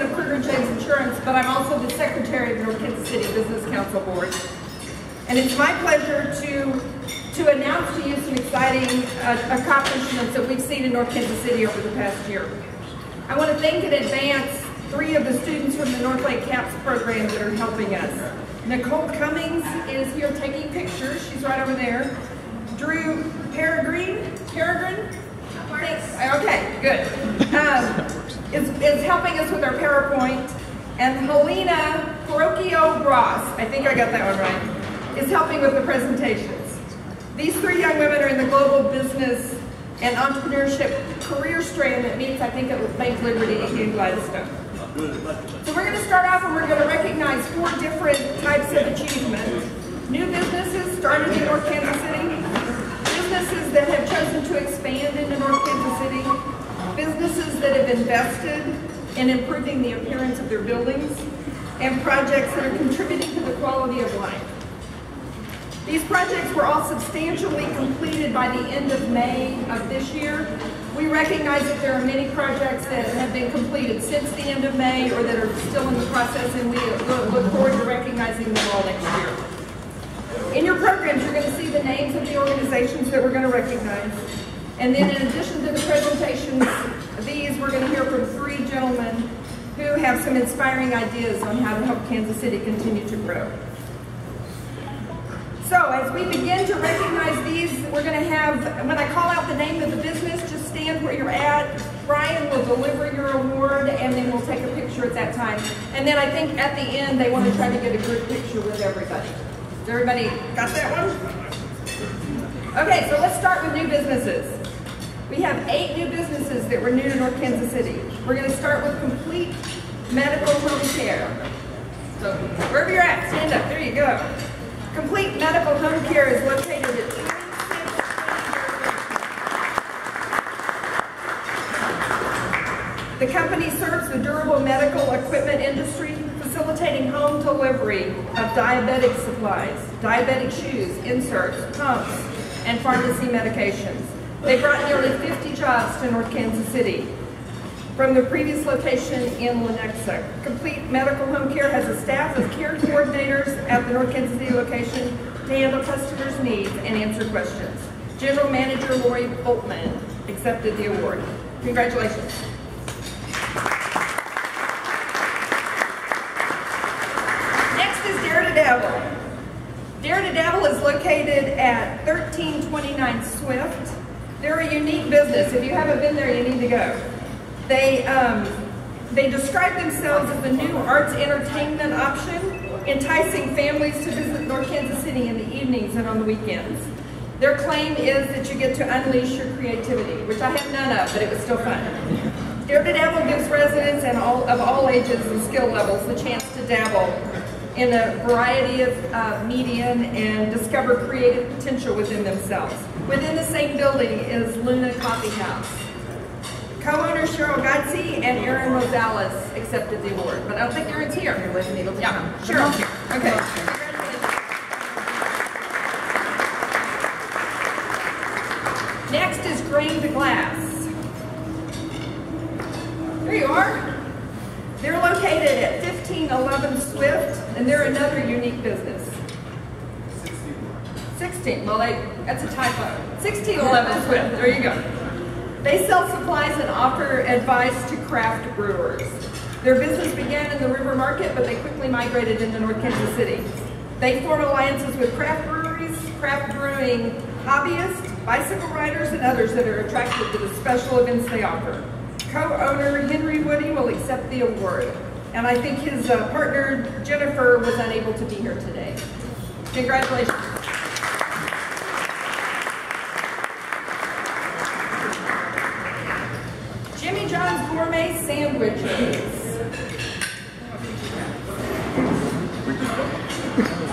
of Kruger James Insurance, but I'm also the secretary of the North Kansas City Business Council Board. And it's my pleasure to announce to you some exciting accomplishments that we've seen in North Kansas City over the past year. I want to thank in advance 3 of the students from the North Lake CAPS program that are helping us. Nicole Cummings is here taking pictures. She's right over there. Drew Peregrine? Okay, good. Is helping us with our PowerPoint. And Helena Parocchio-Ross, I think I got that one right, is helping with the presentations. These 3 young women are in the global business and entrepreneurship career strand that meets, I think, at Bank Liberty in Gladstone. So we're going to start off and we're going to recognize 4 different types of achievement. New businesses started in North Kansas City, businesses that have chosen to expand into North Kansas City, businesses that have invested in improving the appearance of their buildings, and projects that are contributing to the quality of life. These projects were all substantially completed by the end of May of this year. We recognize that there are many projects that have been completed since the end of May or that are still in the process, and we look forward to recognizing them all next year. In your programs, you're going to see the names of the organizations that we're going to recognize. And then in addition to the presentations, we're going to hear from 3 gentlemen who have some inspiring ideas on how to help Kansas City continue to grow. So as we begin to recognize these, we're going to have, when I call out the name of the business, just stand where you're at. Brian will deliver your award, and then we'll take a picture at that time. And then I think at the end, they want to try to get a group picture with everybody. Has everybody got that one? Okay, so let's start with new businesses. We have 8 new businesses that were new to North Kansas City. We're going to start with Complete Medical Home Care. So wherever you're at, stand up. There you go. Complete Medical Home Care is located at 26. The company serves the durable medical equipment industry, facilitating home delivery of diabetic supplies, diabetic shoes, inserts, pumps, and pharmacy medications. They brought nearly 50 jobs to North Kansas City from the previous location in Lenexa. Complete Medical Home Care has a staff of care coordinators at the North Kansas City location to handle customers' needs and answer questions. General Manager Lori Boltman accepted the award. Congratulations. Next is Dare to Dabble. Dare to Dabble is located at 1329 Swift. They're a unique business. If you haven't been there, you need to go. They describe themselves as the new arts entertainment option, enticing families to visit North Kansas City in the evenings and on the weekends. Their claim is that you get to unleash your creativity, which I have none of, but it was still fun. Dare to Dabble gives residents and of all ages and skill levels the chance to dabble in a variety of media and discover creative potential within themselves. Within the same building is Luna Coffee House. Co-owners Cheryl Gotzi and Aaron Rosales accepted the award, but I don't think Aaron's here. Yeah, Cheryl's here. Okay. Next is Grained Glass. There you are. They're located at 1511 Swift, and they're another unique business. 16, well, that's a typo. 1611 Swift, there you go. They sell supplies and offer advice to craft brewers. Their business began in the River Market, but they quickly migrated into North Kansas City. They form alliances with craft breweries, craft brewing hobbyists, bicycle riders, and others that are attracted to the special events they offer. Co-owner Henry Woody will accept the award, and I think his partner Jennifer was unable to be here today. Congratulations. Jimmy John's Gourmet Sandwiches.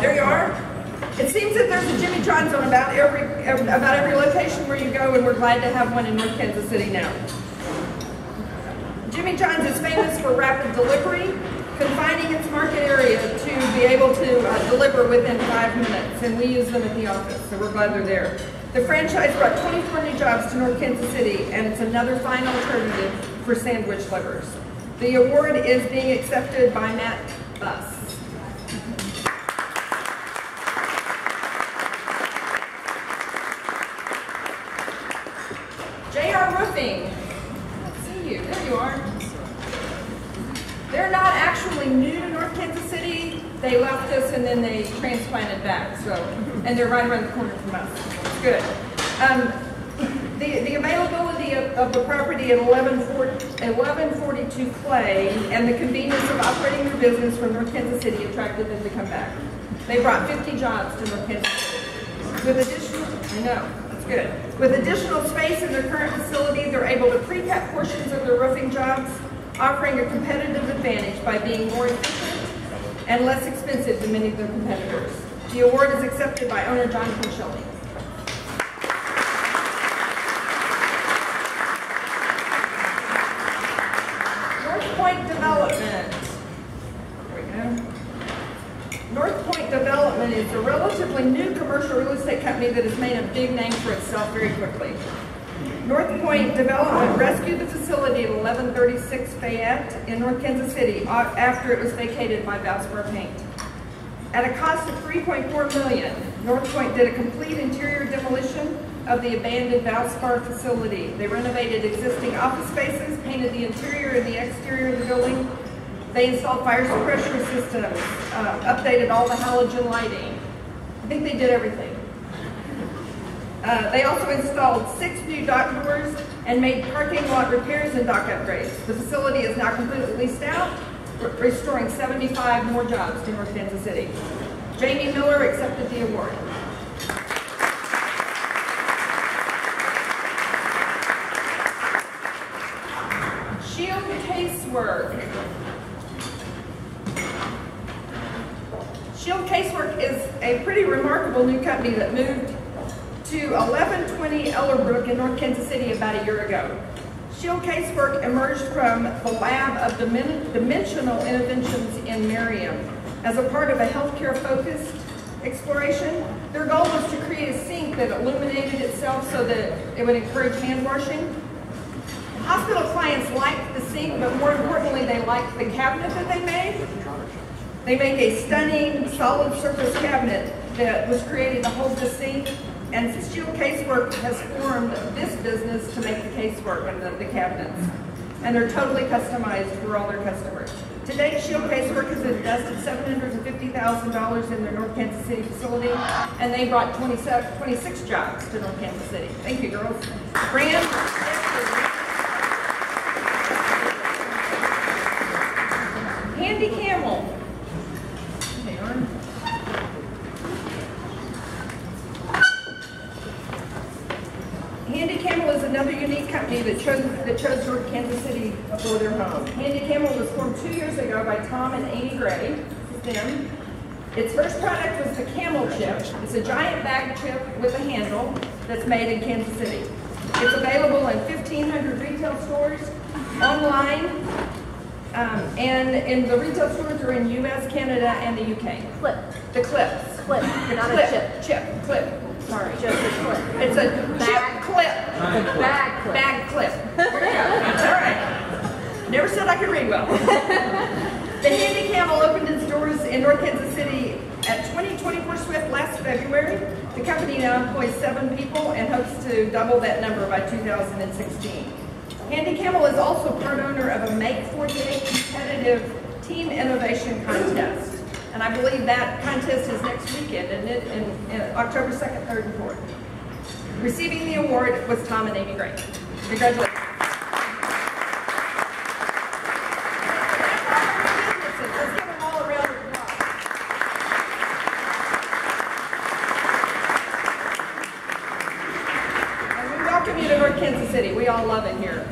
There you are. It seems that there's a Jimmy John's on about every location where you go, and we're glad to have one in North Kansas City now. Jimmy John's is famous for rapid delivery, confining its market area to be able to deliver within 5 minutes, and we use them at the office, so we're glad they're there. The franchise brought 24 new jobs to North Kansas City, and it's another fine alternative for sandwich lovers. The award is being accepted by Matt Buss. JR Roofing. Let's see you. There you are. They're not actually new to North Kansas City. They left us and then they transplanted back. So, and they're right around the corner from us. It's good. The availability of the property at 1142 Clay and the convenience of operating their business from North Kansas City attracted them to come back. They brought 50 jobs to North Kansas City. With additional, I know, that's good. With additional space in their current facility, they're able to pre-cut portions of their roofing jobs, offering a competitive advantage by being more efficient and less expensive than many of their competitors. The award is accepted by owner Jonathan Shelley. Development. There we go. North Point Development is a relatively new commercial real estate company that has made a big name for itself very quickly. North Point Development rescued the facility at 1136 Fayette in North Kansas City after it was vacated by Valspar Paint. At a cost of $3.4 million, North Point did a complete interior demolition of the abandoned Valspar facility. They renovated existing office spaces, painted the interior and the exterior of the building. They installed fire suppression systems, updated all the halogen lighting. I think they did everything. They also installed 6 new dock doors and made parking lot repairs and dock upgrades. The facility is now completely leased out, restoring 75 more jobs to North Kansas City. Jamie Miller accepted the award. Shield Casework. Shield Casework is a pretty remarkable new company that moved to 1120 Ellerbrook in North Kansas City about a year ago. Shield Casework emerged from the Lab of Dimensional Interventions in Merriam as a part of a healthcare-focused exploration. Their goal was to create a sink that illuminated itself so that it would encourage hand washing. Hospital clients liked the sink, but more importantly, they liked the cabinet that they made. They make a stunning solid surface cabinet that was created to hold the sink, and Shield Casework has formed this business to make the casework and the cabinets. And they're totally customized for all their customers. To date, Shield Casework has invested $750,000 in their North Kansas City facility, and they brought 26 jobs to North Kansas City. Thank you, girls. Brand. Handy Camel. Hang on. Handy Camel is another unique company that chose North Kansas City for their home. Handy Camel was formed 2 years ago by Tom and Amy Gray. This is them. Its first product was the Camel Chip. It's a giant bag chip with a handle that's made in Kansas City. It's available in 1,500 retail stores, online, and in the retail stores are in U.S., Canada, and the U.K. Clip. The clips. Clip, not Clip. a chip. Chip. Clip. Sorry. Just a clip. It's a chip clip. A bag clip. Bag clip. There you go. All right. Never said I could read well. The Handy Camel opened its doors in North Kansas City at 2024 Swift last February. The company now employs 7 people and hopes to double that number by 2016. Handy Camel is also part owner of a Make 48 competitive team innovation contest. And I believe that contest is next weekend, isn't it? In October 2nd, 3rd, and 4th. Receiving the award was Tom and Amy Gray. Congratulations. Let's give them all a round of applause. And we welcome you to North Kansas City. We all love it here.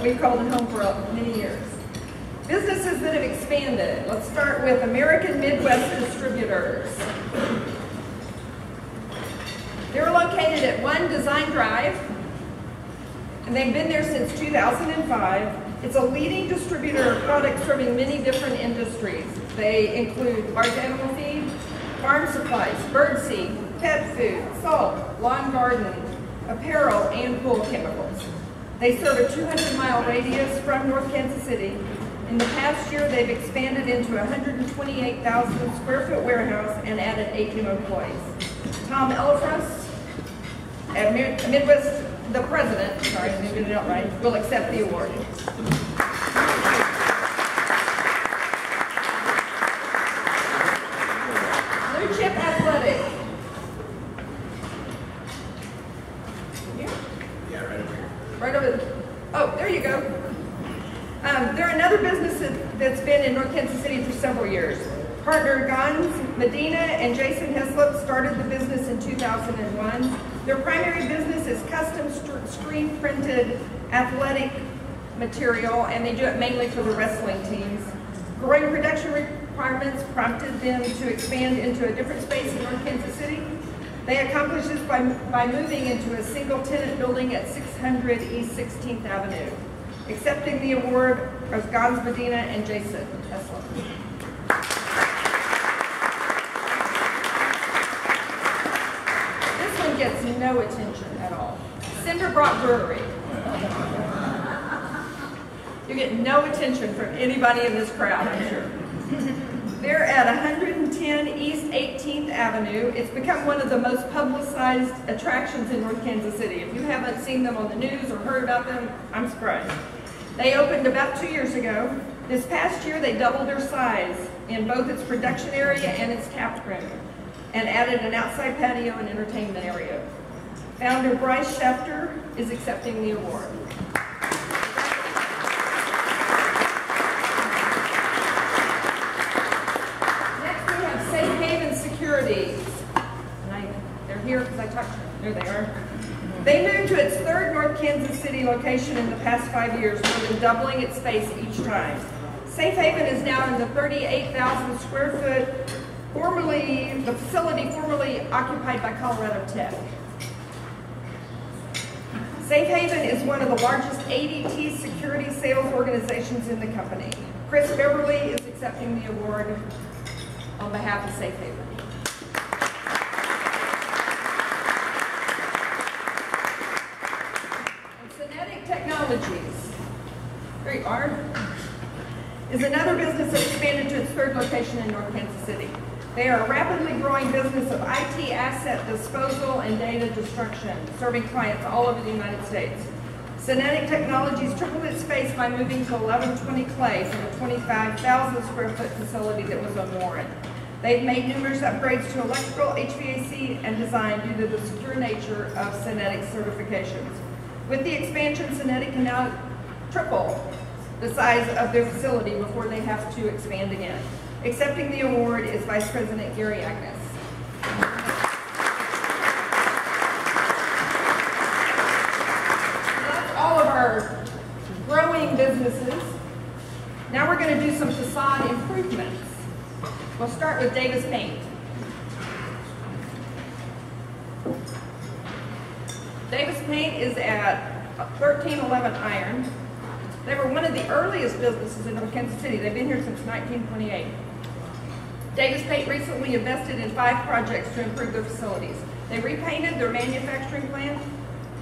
We've called it home for many years. Businesses that have expanded. Let's start with American Midwest Distributors. They're located at 1 Design Drive, and they've been there since 2005. It's a leading distributor of products serving many different industries. They include large animal feed, farm supplies, birdseed, pet food, salt, lawn garden, apparel, and pool chemicals. They serve a 200-mile radius from North Kansas City. In the past year, they've expanded into a 128,000 square foot warehouse and added 8 new employees. Tom Elifras, at Midwest, the president, sorry, I didn't get it out right, will accept the award. Blue Chip Athletic. Yeah, right over here. Right over there. Oh, there you go. They're another business that's been in North Kansas City for several years. Partner Gans Medina and Jason Heslop started the business in 2001. Their primary business is custom screen printed athletic material, and they do it mainly for the wrestling teams. Growing production requirements prompted them to expand into a different space in North Kansas City. They accomplished this by moving into a single-tenant building at 600 East 16th Avenue. Accepting the award are Gans Medina and Jason Heslop. This one gets no attention at all. Cinderbrook Brewery. You get no attention from anybody in this crowd, I'm sure. They're at 110 East 18th Avenue. It's become one of the most publicized attractions in North Kansas City. If you haven't seen them on the news or heard about them, I'm surprised. They opened about 2 years ago. This past year, they doubled their size in both its production area and its tap room, and added an outside patio and entertainment area. Founder Bryce Schefter is accepting the award. They're here because I talked to them. There they are. They moved to its third North Kansas City location in the past 5 years, more than doubling its space each time. Safe Haven is now in the 38,000 square foot, the facility formerly occupied by Colorado Tech. Safe Haven is one of the largest ADT security sales organizations in the company. Chris Beverly is accepting the award on behalf of Safe Haven. Technologies. There you are. Is another business that expanded to its third location in North Kansas City. They are a rapidly growing business of IT asset disposal and data destruction, serving clients all over the United States. Synetic Technologies tripled its space by moving to 1120 Clay from a 25,000 square foot facility that was on Warren. They've made numerous upgrades to electrical, HVAC, and design due to the secure nature of Synetic certifications. With the expansion, Synetic can now triple the size of their facility before they have to expand again. Accepting the award is Vice President Gary Agnes. That's all of our growing businesses. Now we're going to do some facade improvements. We'll start with Davis Paint. Davis Paint is at 1311 Iron. They were one of the earliest businesses in North Kansas City. They've been here since 1928. Davis Paint recently invested in 5 projects to improve their facilities. They repainted their manufacturing plant.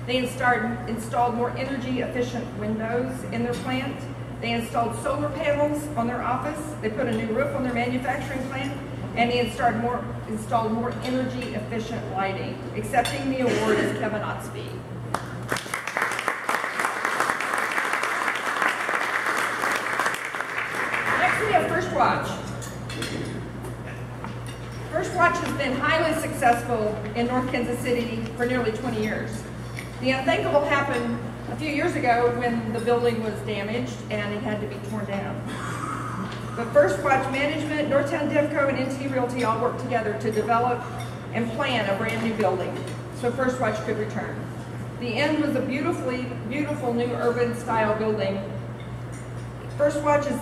They installed more energy efficient windows in their plant. They installed solar panels on their office. They put a new roof on their manufacturing plant. And they installed more energy efficient lighting. Accepting the award is Kevin Otsby. Next we have First Watch. First Watch has been highly successful in North Kansas City for nearly 20 years. The unthinkable happened a few years ago when the building was damaged and it had to be torn down. But First Watch Management, Northtown Devco, and NT Realty all worked together to develop and plan a brand new building so First Watch could return. The end was a beautiful new urban style building. First Watch is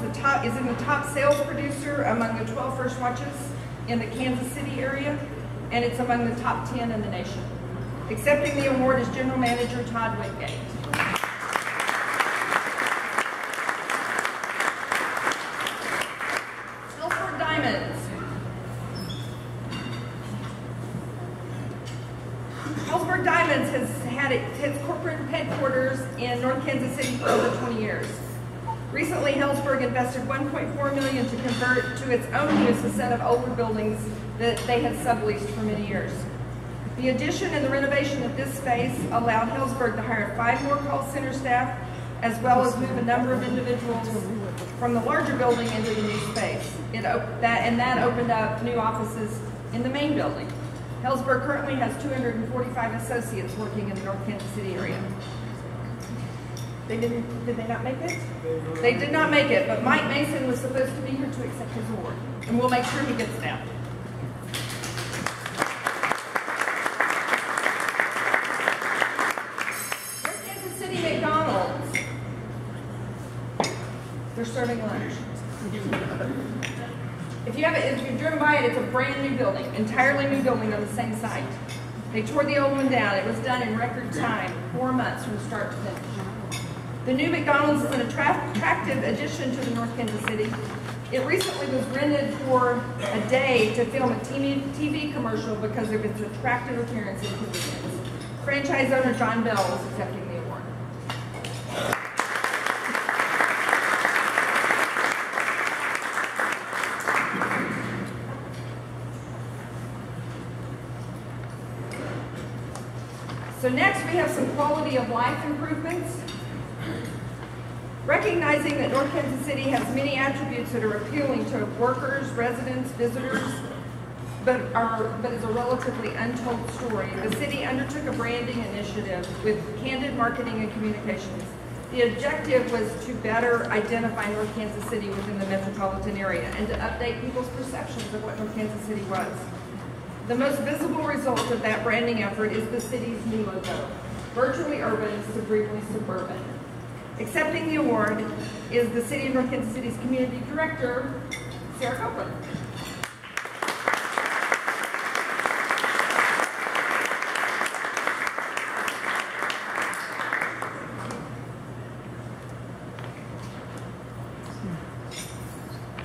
in the top sales producer among the 12 First Watches in the Kansas City area, and it's among the top 10 in the nation. Accepting the award is General Manager Todd Wingate. Hellsberg Diamonds has had its corporate headquarters in North Kansas City for over 20 years. Recently, Hillsburg invested $1.4 million to convert to its own use a set of older buildings that they had subleased for many years. The addition and the renovation of this space allowed Hillsburg to hire 5 more call center staff, as well as move a number of individuals from the larger building into the new space. That opened up new offices in the main building. Hillsburg currently has 245 associates working in the North Kansas City area. Did they not make it? They did not make it, but Mike Mason was supposed to be here to accept his award, and we'll make sure he gets down. North Kansas City McDonald's. They're serving lunch. If you've driven by it, it's a brand new building, entirely new building on the same site. They tore the old one down. It was done in record time, 4 months from start to finish. The new McDonald's is an attractive addition to the North Kansas City. It recently was rented for a day to film a TV commercial because of its attractive appearance and convenience. Franchise owner John Bell is accepting the award. So next we have some quality of life improvements. Recognizing that North Kansas City has many attributes that are appealing to workers, residents, visitors, but is a relatively untold story, the city undertook a branding initiative with candid marketing and communications. The objective was to better identify North Kansas City within the metropolitan area and to update people's perceptions of what North Kansas City was. The most visible result of that branding effort is the city's new logo, virtually urban, supremely suburban. Accepting the award is the City of North Kansas City's Community Director, Sarah Copeland.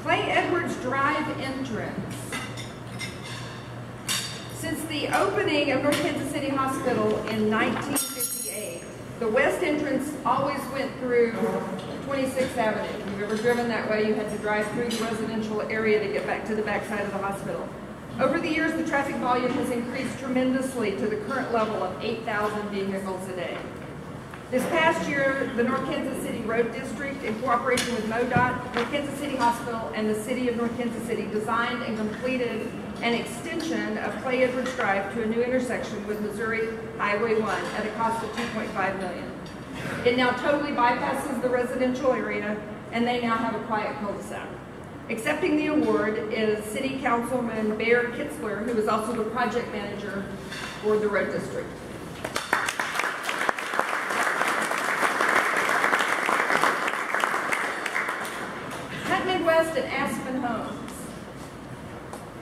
Clay Edwards Drive entrance. Since the opening of North Kansas City Hospital in 1958, the west entrance always went through 26th Avenue. If you've ever driven that way, you had to drive through the residential area to get back to the backside of the hospital. Over the years, the traffic volume has increased tremendously to the current level of 8,000 vehicles a day. This past year, the North Kansas City Road District, in cooperation with MoDOT, North Kansas City Hospital, and the City of North Kansas City, designed and completed an extension of Clay Edwards Drive to a new intersection with Missouri Highway 1 at a cost of $2.5 million. It now totally bypasses the residential area, and they now have a quiet cul-de-sac. Accepting the award is City Councilman Bear Kitzler, who is also the project manager for the Road District. Hunt Midwest and Aspen Homes.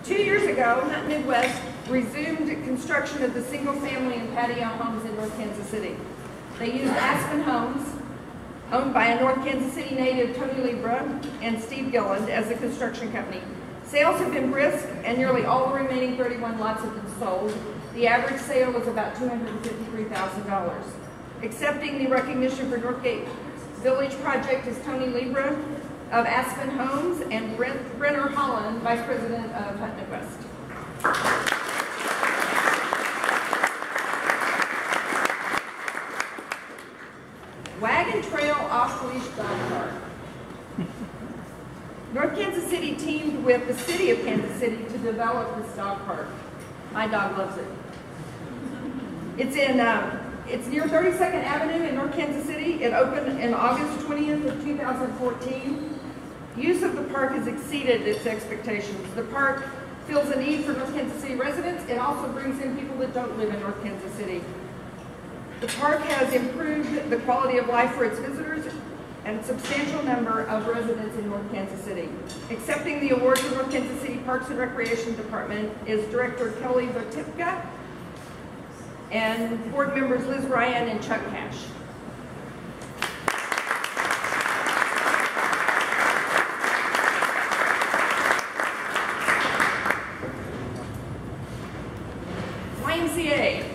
2 years ago, Hunt Midwest resumed construction of the single-family and patio homes in North Kansas City. They used Aspen Homes, owned by a North Kansas City native, Tony Libra, and Steve Gilland, as the construction company. Sales have been brisk, and nearly all the remaining 31 lots have been sold. The average sale was about $253,000. Accepting the recognition for Northgate Village project is Tony Libra of Aspen Homes and Brenner Holland, Vice President of Hunt Midwest. Wagon Trail Off-Leash Dog Park. North Kansas City teamed with the City of Kansas City to develop this dog park. My dog loves it. It's near 32nd Avenue in North Kansas City. It opened in August 20th of 2014. Use of the park has exceeded its expectations. The park fills a need for North Kansas City residents. It also brings in people that don't live in North Kansas City. The park has improved the quality of life for its visitors and a substantial number of residents in North Kansas City. Accepting the award for North Kansas City Parks and Recreation Department is Director Kelly Votipka and board members Liz Ryan and Chuck Cash. YMCA.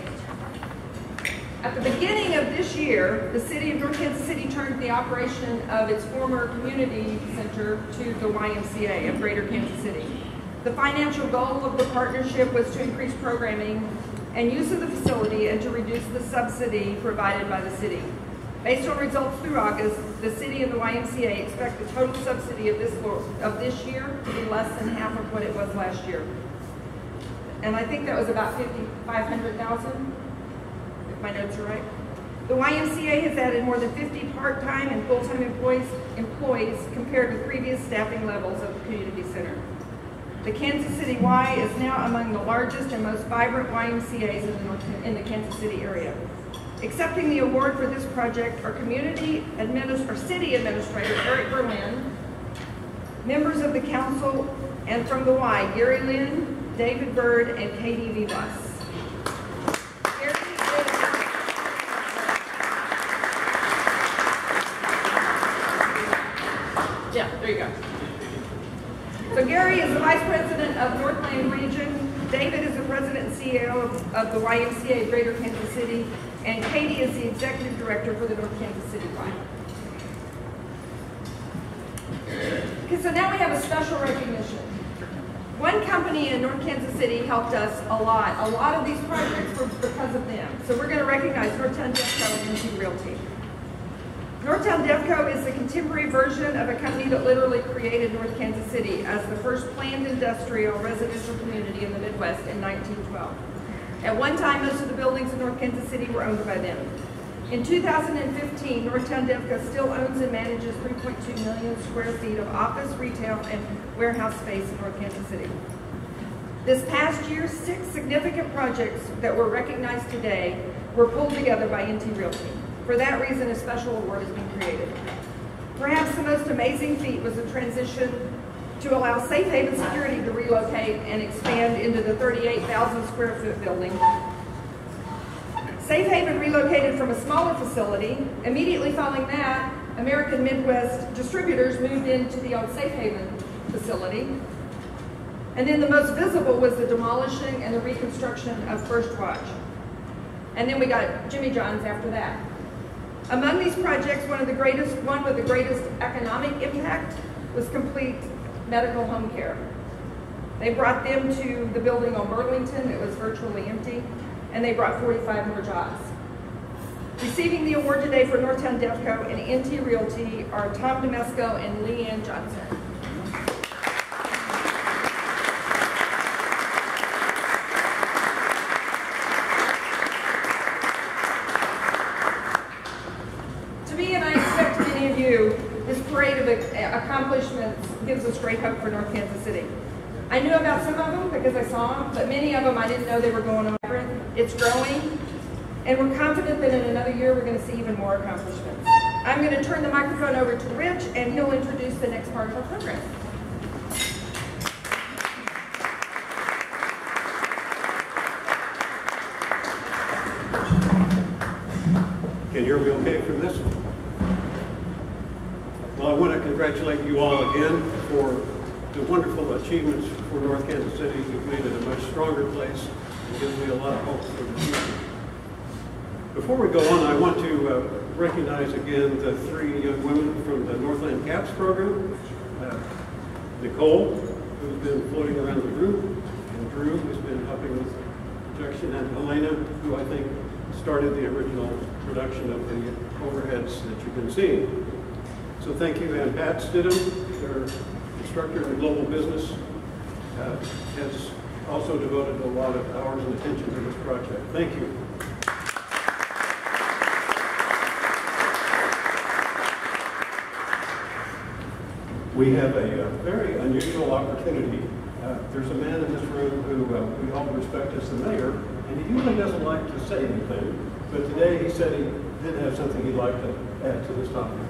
At the beginning of this year, the City of North Kansas City turned transferred the operation of its former community center to the YMCA of Greater Kansas City. The financial goal of the partnership was to increase programming and use of the facility and to reduce the subsidy provided by the city. Based on results through August, the city and the YMCA expect the total subsidy of this year to be less than half of what it was last year. And I think that was about $500,000, if my notes are right. The YMCA has added more than 50 part-time and full-time employees compared with previous staffing levels of the community center. The Kansas City Y is now among the largest and most vibrant YMCAs in the Kansas City area. Accepting the award for this project are city administrator Eric Berlin, members of the council, and from the Y, Gary Lynn, David Bird, and Katie Vivas. Yeah, there you go. So Gary is the Vice President of Northland Region, David is the President and CEO of the YMCA Greater Kansas City, and Katie is the Executive Director for the North Kansas City Y. Okay, so now we have a special recognition. One company in North Kansas City helped us a lot. A lot of these projects were because of them. So we're going to recognize Northtown Defco and NT Realty. Northtown Defco is the contemporary version of a company that literally created North Kansas City as the first planned industrial residential community in the Midwest in 1912. At one time, most of the buildings in North Kansas City were owned by them. In 2015, Northtown Defco still owns and manages 3.2 million square feet of office, retail, and warehouse space in North Kansas City. This past year, 6 significant projects that were recognized today were pulled together by NT Realty. For that reason, a special award has been created. Perhaps the most amazing feat was the transition to allow Safe Haven Security to relocate and expand into the 38,000 square foot building. Safe Haven relocated from a smaller facility. Immediately following that, American Midwest Distributors moved into the old Safe Haven facility. And then the most visible was the demolishing and the reconstruction of First Watch. And then we got Jimmy John's after that. Among these projects, one with the greatest economic impact was Complete Medical Home Care. They brought them to the building on Burlington that was virtually empty, and they brought 45 more jobs. Receiving the award today for Northtown Defco and NT Realty are Tom Demesco and Leanne Johnson. This parade of accomplishments gives us great hope for North Kansas City. I knew about some of them because I saw them, but many of them I didn't know they were going on. It's growing, and we're confident that in another year we're going to see even more accomplishments. I'm going to turn the microphone over to Rich, and he'll introduce the next part of our program. Can you hear me okay from this? Well, I want to congratulate you all again for the wonderful achievements for North Kansas City. You've made it a much stronger place and gives me a lot of hope for the future. Before we go on, I want to recognize again the 3 young women from the Northland CAPS program. Nicole, who's been floating around the room, and Drew, who's been helping with projection, and Helena, who I think started the original production of the overheads that you've been seeing. So thank you, and Pat Stidham, their instructor in global business, has also devoted a lot of hours and attention to this project. Thank you. We have a very unusual opportunity. There's a man in this room who we all respect as the mayor, and he usually doesn't like to say anything, but today he said he did have something he'd like to add to this topic.